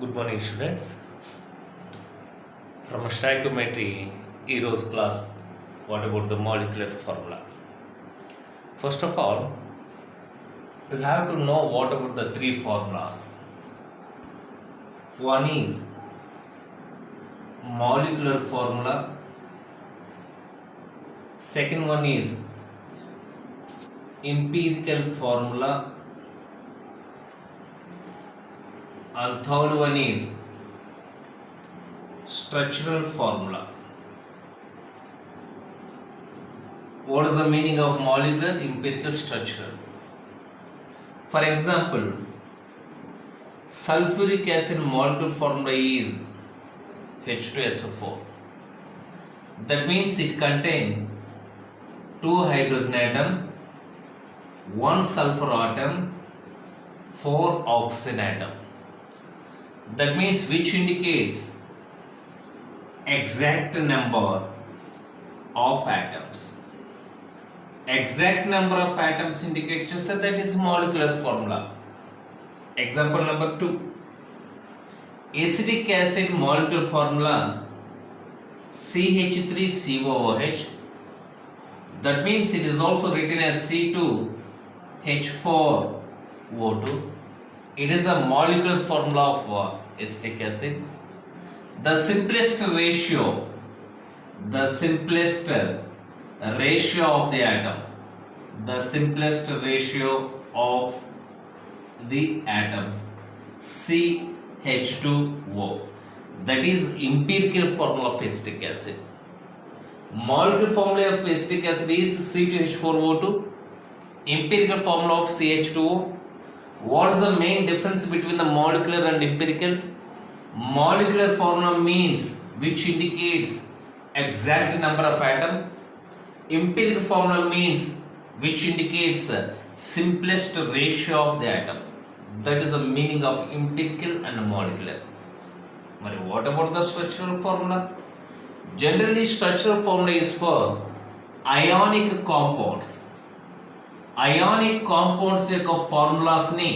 Good morning, students. From stoichiometry, Eros class, what about the molecular formula? First of all, you have to know what about the three formulas. One is molecular formula, second one is empirical formula, and third one is structural formula. What is the meaning of molecular, empirical, structural? For example, sulfuric acid molecular formula is H2SO4. That means it contains 2 hydrogen atom, 1 sulfur atom, 4 oxygen atom. That means which indicates exact number of atoms. Exact number of atoms indicates that is molecular formula. Example number 2. Acetic acid molecular formula CH3COOH. That means it is also written as C2H4O2. It is a molecular formula of acetic acid. The simplest ratio of the atom, CH2O, that is empirical formula of acetic acid. Molecular formula of acetic acid is C2H4O2, empirical formula of CH2O. What is the main difference between the molecular and empirical? Molecular formula means which indicates exact number of atom. Empirical formula means which indicates simplest ratio of the atom. That is the meaning of empirical and molecular. What about the structural formula? Generally, structural formula is for ionic compounds. Ionic compounds యొక్క formulas ని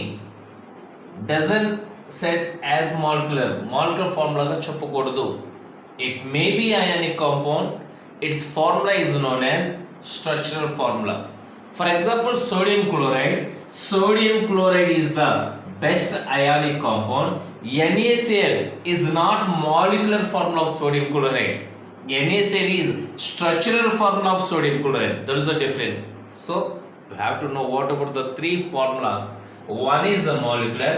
doesn't set as molecular formula గా చెప్పకూడదు. It may be ionic compound, its formula is known as structural formula. For example, sodium chloride is the best ionic compound. NaCl is not molecular formula of sodium chloride. NaCl is structural formula of sodium chloride. There is a difference. So you have to know what about the three formulas. One is a molecular,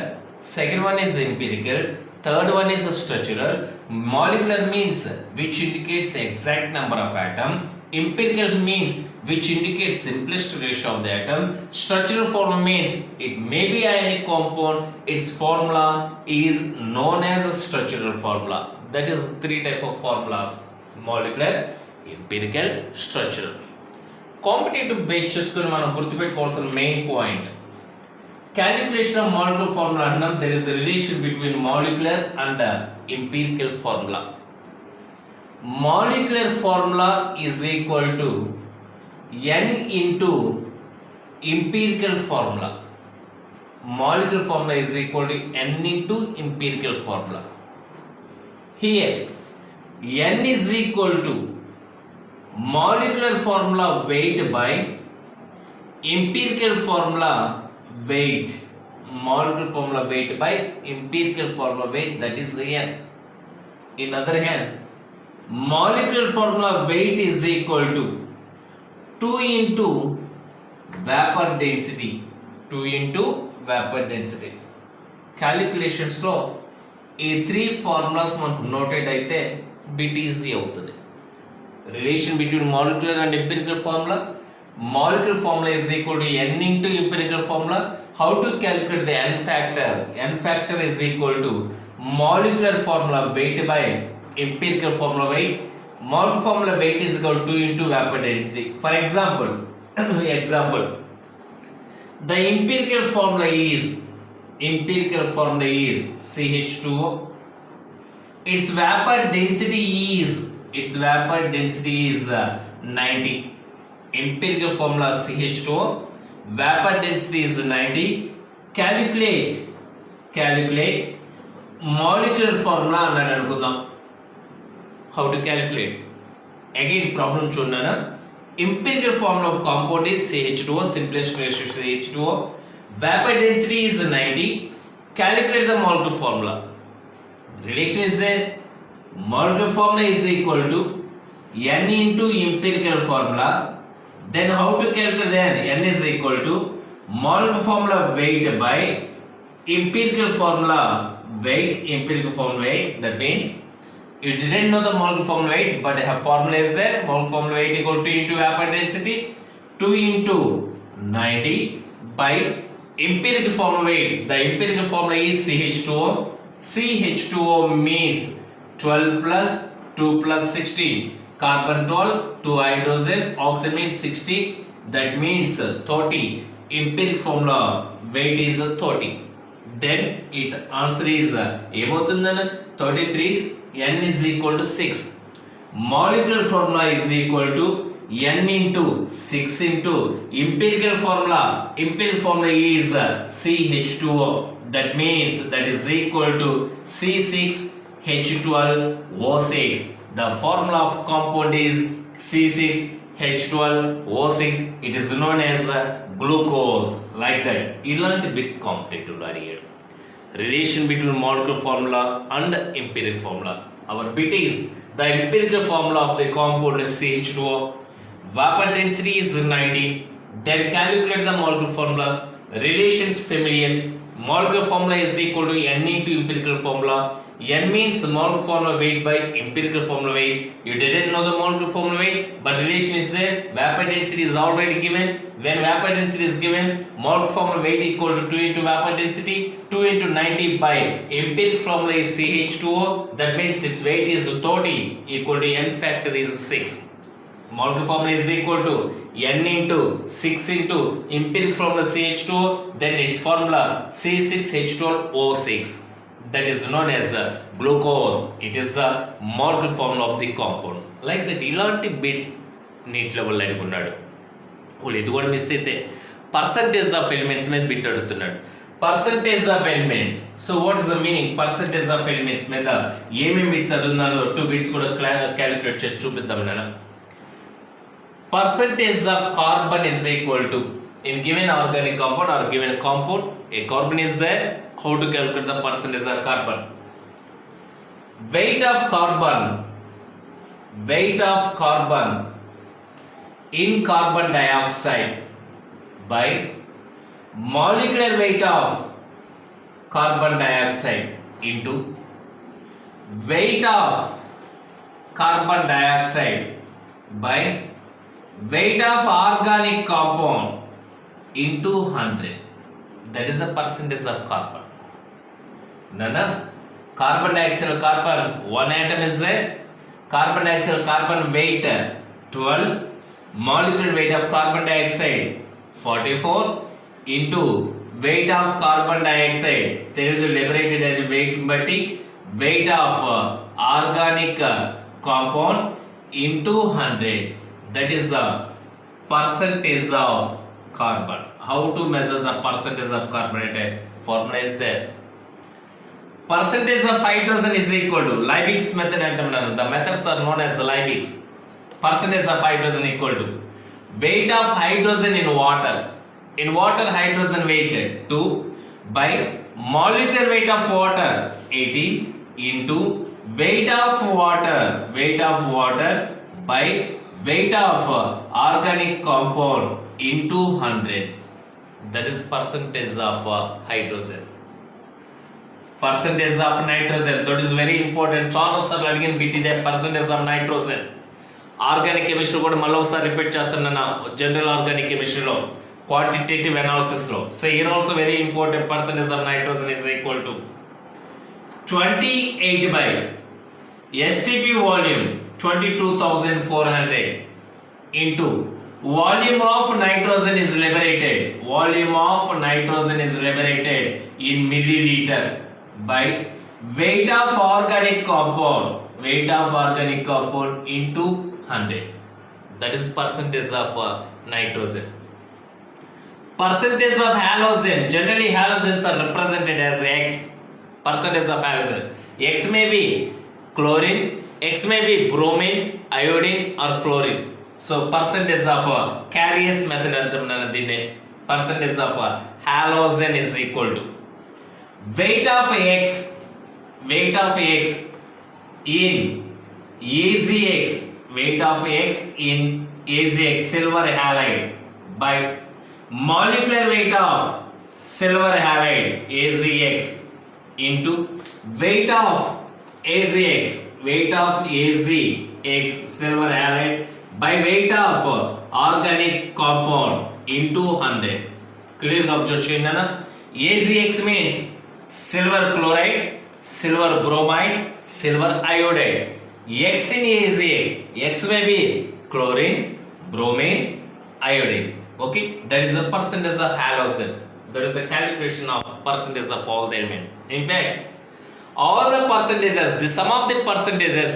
second one is empirical, third one is a structural. Molecular means which indicates the exact number of atom. Empirical means which indicates simplest ratio of the atom. Structural formula means it may be ionic compound, its formula is known as a structural formula. That is three type of formulas: molecular, empirical, structural. Competitive base చేసుకుని మనం గుర్తుపెట్టుకోవాల్సిన main point, calculation of molecular formula అన్నాం. There is relation between molecular and empirical formula. Molecular formula is equal to n into empirical formula. Molecular formula is equal to n into empirical formula. Here n is equal to molecular formula weight by empirical formula weight. Molecular formula weight by empirical formula weight, that is n. In other hand, molecular formula weight is equal to 2 into vapor density. 2 into vapor density. Calculations లో ఈ 3 formulas మనకు noted అయితే bit easy అవుతుంది. Relation between molecular and empirical formula. Molecular formula is equal to n into empirical formula. How to calculate the n factor? N factor is equal to molecular formula weight by empirical formula weight. Molecular formula weight is equal to 2 into vapor density. For example, the empirical formula is CH2O. Its vapor density is 90. Empirical formula CH2O, vapor density is 90. Calculate మాలిక్యులర్ ఫార్ములా అన్నాడు అనుకుందాం. How to calculate? Again problem చూడనా. empirical formula of compound is CH2O, simplest ratio is CH2O. Vapor density is 90. Calculate the molecular formula. Relation is there. Molecular formula is equal to N into empirical formula. Then how to calculate the N? N is equal to molecular formula weight by empirical formula weight. Empirical formula weight. That means you didn't know the molecular formula weight, but the formula is there. Molecular formula weight equal to into vapor density 2 into 90 by empirical formula weight. The empirical formula is CH2O. CH2O means 12 plus 2 plus 16. Carbon 12, 2 hydrogen, oxygen means 60. That means 30. Empirical formula weight is 30. Then it answer is 33. N is equal to 6. Molecular formula is equal to N into 6 into empirical formula. Empirical formula is CH2O. That means that is equal to C6H12O6. The formula of compound is C6H12O6. It is known as glucose. Like that. ఇలాంటి bits కాంపిటేటివ్లో అడిగాడు. Relation between molecular formula and empirical formula. Our bit is the empirical formula of the compound is CH2O. Vapor density is 90. Then calculate the molecular formula. Relations familiar. Molecular formula is equal to N into empirical formula. N means molecular formula weight by empirical formula weight. You didn't know the molecular formula weight, but relation is there. Vapor density is already given. When vapor density is given, molecular formula weight equal to 2 into vapor density. 2 into 90 by empirical formula is CH2O. That means its weight is 30 equal to N factor is 6. Molecular formula is equal to N into 6 into empirical formula CH2O. Then its formula C6H12O6. That is known as glucose. It is the molecular formula of the compound. Like that, ఇలాంటి bits neat level అడుగున్నాడు. వాళ్ళు ఇది కూడా miss అయితే percentage of elements మీద bit అడుగుతున్నాడు. Percentage of elements. So what is the meaning? Percentage of elements మీద ఏమేమి bits అడుగుతున్నారో 2 bits కూడా క్యాలిక్యులేట్ చేసి చూపిద్దాం నేను. Percentage of carbon is equal to, in given organic compound or given compound, a carbon is there. How to calculate the percentage of carbon? Weight of carbon in carbon dioxide by molecular weight of carbon dioxide into weight of carbon dioxide by weight of organic compound into 100. That is the percentage of carbon. Nana, carbon dioxide carbon 1 atom is there. Carbon dioxide carbon weight 12. Molecular weight of carbon dioxide 44 into weight of carbon dioxide. There is liberated as weight batti weight of organic compound into 100. That is the percentage of carbon. How to measure the percentage of carbon? Formula is there. Percentage of hydrogen is equal to Liebig's method. The methods are known as Liebig's. Percentage of hydrogen equal to weight of hydrogen in water. In water, hydrogen weight 2 by molecular weight of water 18 into weight of water by weight of organic compound into 100. That is percentage of hydrogen. Percentage of nitrogen, that is very important. చాలా సార్లు అడిగిన bit ఇదే, percentage of nitrogen. Organic chemistry కూడా మళ్ళీ ఒకసారి repeat చేస్తున్నాను. General organic కెమిస్ట్రీలో quantitative అనాలిసిస్లో. So here also very important. percentage of nitrogen is equal to 28 by STP volume 22,400 into volume of nitrogen is liberated. Volume of nitrogen is liberated in milliliter by weight of organic compound into 100. That is percentage of nitrogen. Percentage of halogen. Generally halogens are represented as X. percentage of halogen. X may be chlorine, X may be bromine, iodine or fluorine. So percentage of carriers method antamnana dinne percentage of halogen is equal to weight of X in AgX, weight of X in AgX silver halide by molecular weight of silver halide AgX into weight of AgX silver halide by weight of organic compound into 100. Clear గా observe చేయండి అన్న. AgX means silver chloride, silver bromide, silver iodide. X in AgX, X may be chlorine, bromine, iodine. Okay, that is the percentage of halogen. That is the calculation of percentage of all the elements. In fact, all the percentages, the sum of the percentages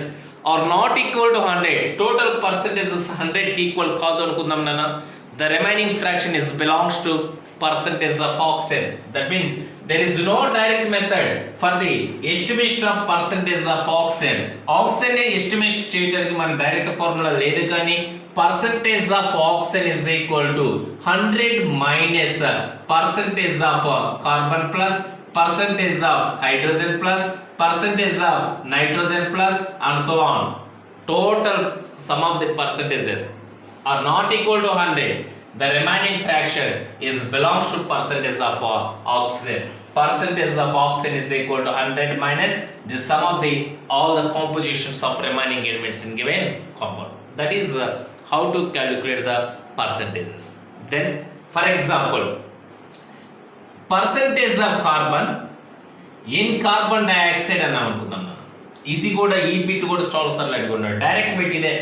are not equal to 100. Total percentages 100 ki equal kaadu anukundam nana. The remaining fraction is belongs to percentage of oxygen. That means there is no direct method for the estimation of percentage of oxygen. Oxygen ni estimation cheyadaniki mana direct formula ledu kani percentage of oxygen is equal to 100 minus percentage of carbon plus percentage of hydrogen plus percentage of nitrogen plus and so on. Total sum of the percentages are not equal to 100. The remaining fraction is belongs to percentage of oxygen. Percentage of oxygen is equal to 100 minus the sum of the all the compositions of remaining elements in given compound. That is how to calculate the percentages. Then for example, percentage of carbon in carbon dioxide అన్నాం అనుకుందాం. ఇది కూడా ఈ bit కూడా చాలా సార్లు అడుగున్నాడు. Direct bit ఇదే.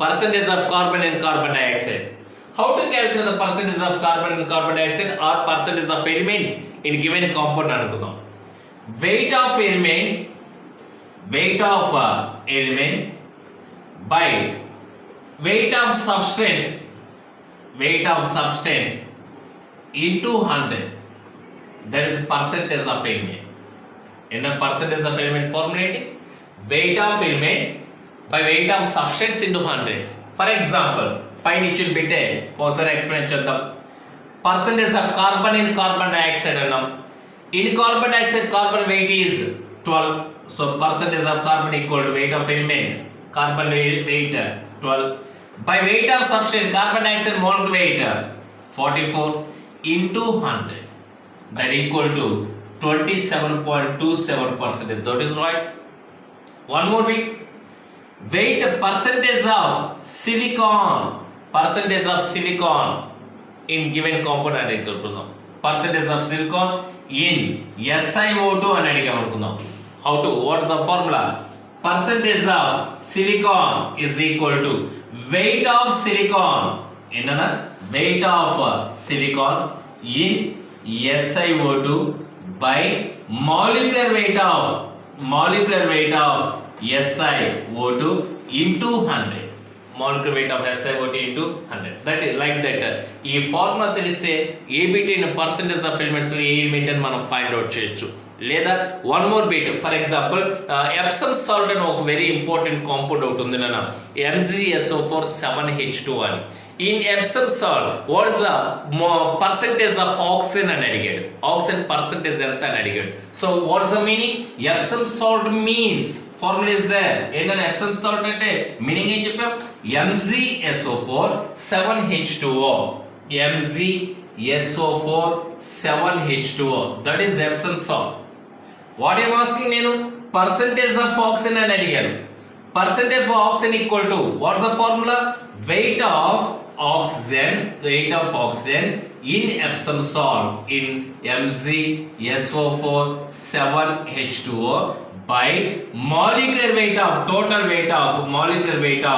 Percentage of carbon in carbon dioxide. How to calculate the percentage of carbon in carbon dioxide or percentage of element in given compound అనుకుందాం. Weight of element by weight of substance into 100. That is percentage of element. In a percentage of element formulating weight of element by weight of substance into 100. For example, పైన ఇచ్చిన బిట్టే ఒకసారి explain చేద్దాం. Percentage of carbon in carbon dioxide అన్నాం. In carbon dioxide carbon weight is 12. So percentage of carbon equal to weight of element. Carbon weight 12 by weight of substance carbon dioxide molecular weight 44 into 100. That equal to 27.27%. That is right. One more bit. Weight percentage of silicon in given compound అని అనుకుందాం. Percentage of silicon in SiO2 అని అడిగాం అనుకుందాం. How to? What is the formula? Percentage of silicon is equal to weight of silicon ఏంటన్నా weight of silicon in SiO2 by molecular weight of SiO2 into 100. Molecular weight of SiO2 into 100. That is like that. ఈ formula తెలిస్తే ABT in percentage of elements A element అని మనం find out చేయొచ్చు. లేదా one more bit for example Epsom salt అని ఒక very important compound ఒకటి ఉంది నాన్న MgSO4 7H2 అని. In Epsom salt what is the percentage of oxygen అని అడిగాడు. ఆక్సిజన్ పర్సెంటేజ్ ఎంత అని అడిగాడు. So what is the meaning? Epsom salt means formula is there. ఏంటంటే ఎప్సమ్ సాల్ట్ అంటే మీనింగ్ ఏం చెప్పాం? MgSO4 7H2O. MgSO4 7H2O. That is Epsom salt. What I am asking నేను percentage of oxygen అని అడిగాను. Percentage of oxygen equal to what's the formula? Weight of oxygen in Epsom salt in MgSO4 7H2O by molecular weight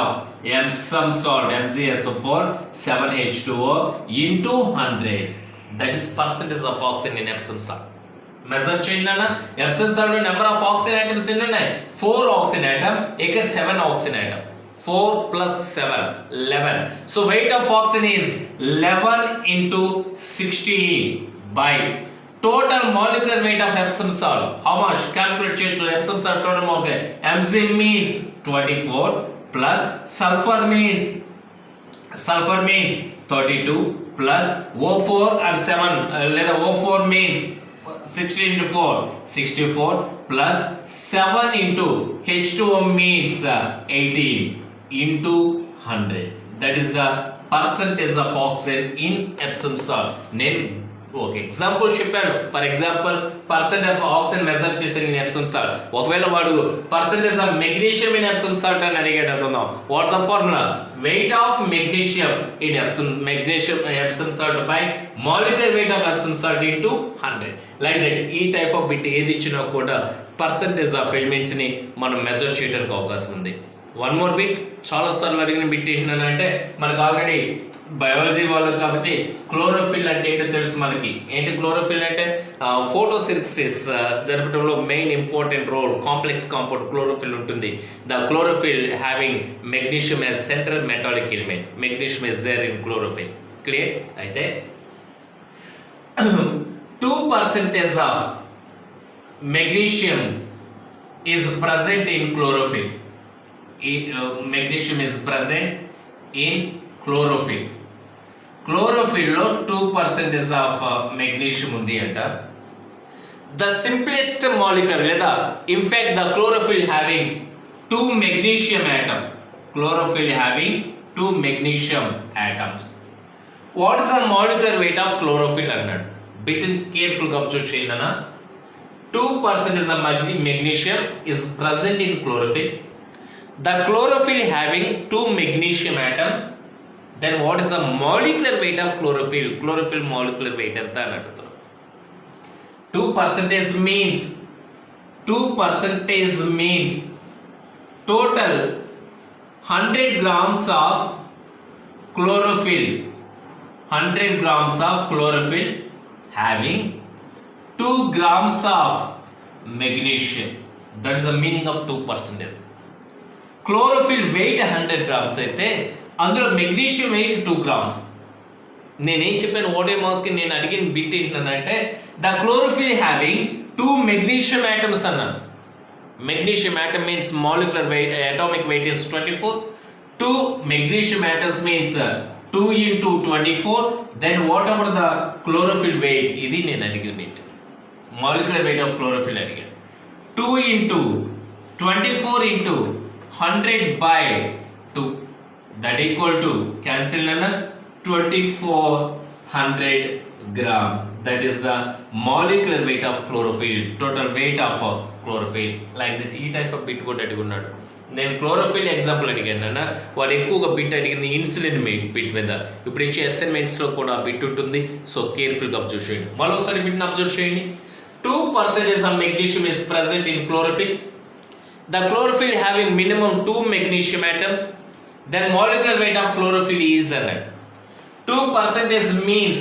of Epsom salt MgSO4 7H2O into 100. That is percentage of oxygen in Epsom salt. Measure చేయండి అన్న. Epsom salt లో number of oxygen items ఎన్ని ఉన్నాయి? 4 oxygen item, ఇక్కడ 7 oxygen item. 4 plus 7 11. So weight of oxygen is 11 into 16 by total molecular weight of Epsom salt. How much? Calculate చేయొచ్చు. Epsom salt total molecular. Mg means 24 plus sulfur means 32 plus O4 and 7 లేదా O4 means 16 into 4 64 plus 7 into H2O means 18 into 100. That is the percentage of oxygen in Epsom salt. నేను ఒక example చెప్పాను. For example percent of oxygen measure చేసిన in Epsom salt. ఒకవేళ వాడు percentage of magnesium in Epsom salt అని అడిగాడు అనుకుందాం. What's the formula? Weight of magnesium in Epsom salt by molecular weight of Epsom salt into 100. Like that. ఈ type of bit ఏది ఇచ్చినా కూడా పర్సెంటేజ్ ఆఫ్ ఎలిమెంట్స్ ని మనం మెజర్ చేయడానికి అవకాశం ఉంది. వన్ మోర్ బిట్, చాలా సార్లు అడిగిన బిట్ ఏంటంటే మనకు ఆల్రెడీ బయాలజీ వాళ్ళు కాబట్టి క్లోరోఫిల్ అంటే ఏంటో తెలుసు మనకి. ఏంటి క్లోరోఫిల్ అంటే? ఫోటోసింథసిస్ జరపడంలో main important role complex compound chlorophyll ఉంటుంది. The chlorophyll having magnesium as central metallic element. Magnesium is there in chlorophyll. Clear? అయితే 2% of magnesium is present in chlorophyll. Magnesium is present in chlorophyll. క్లోరోఫిల్లో 2% of magnesium ఉంది అంట. The simplest molecule లేదా in fact the chlorophyll having 2 magnesium atom. Chlorophyll having 2 magnesium atoms. What is the molecular weight of chlorophyll అన్నాడు. Bit కేర్ఫుల్గా observe చేయండి అన్న. 2% of magnesium is present in chlorophyll. The chlorophyll having 2 magnesium atoms. Then what is the molecular weight of chlorophyll? Chlorophyll molecular weight anta అని అడుగుతారు. 2% means total 100 grams of chlorophyll. 100 grams of chlorophyll having 2 grams of magnesium. That is the meaning of 2%. Chlorophyll weight 100 grams అయితే అందులో magnesium wait 2 grams. నేనేం చెప్పాను? ఓడే మాస్కి నేను అడిగిన bit ఏంటంటే the chlorophyll having 2 magnesium atoms అన్నాను. Magnesium atom means molecular weight atomic weight is 24. 2 magnesium atoms means 2 into 24. Then what about the chlorophyll weight? ఇది నేను అడిగిన bit. Molecular weight of chlorophyll అడిగాను. 2 into 24 into 100 by 2. That equal to cancel na 2400 grams. That is the molecular weight of chlorophyll. Total weight of chlorophyll. Like that. ఈ type of bit కూడా అడుగున్నాడు. నేను chlorophyll example అడిగాను అన్న. వాడు ఎక్కువగా bit అడిగింది insulin bit మీద. ఇప్పుడు ఇచ్చే అసైన్మెంట్స్లో కూడా బిట్ ఉంటుంది. సో కేర్ఫుల్గా అబ్జర్వ్ చేయండి. మరోసారి బిట్ని అబ్జర్వ్ చేయండి. 2% of magnesium is present in chlorophyll. The chlorophyll having minimum 2 magnesium atoms. Then molecular weight of chlorophyll is 100. 2% means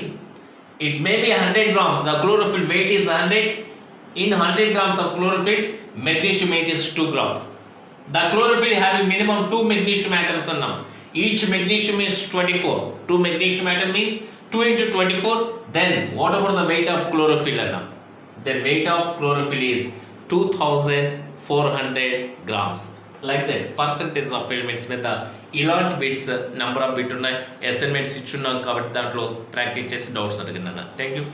it may be 100 grams. The chlorophyll weight is 100. In 100 grams of chlorophyll, magnesium weight is 2 grams. The chlorophyll having minimum 2 magnesium atoms annam. Each magnesium is 24. 2 magnesium atom means 2 into 24. Then what about the weight of chlorophyll annam? The weight of chlorophyll is 2400 grams. Like that. Percentage of elements మీద ఇలాంటి bits number of bit ఉన్నాయి. Assignments ఇచ్చున్నాం కాబట్టి దాంట్లో practice చేసి doubts అడిగినాను. Thank you.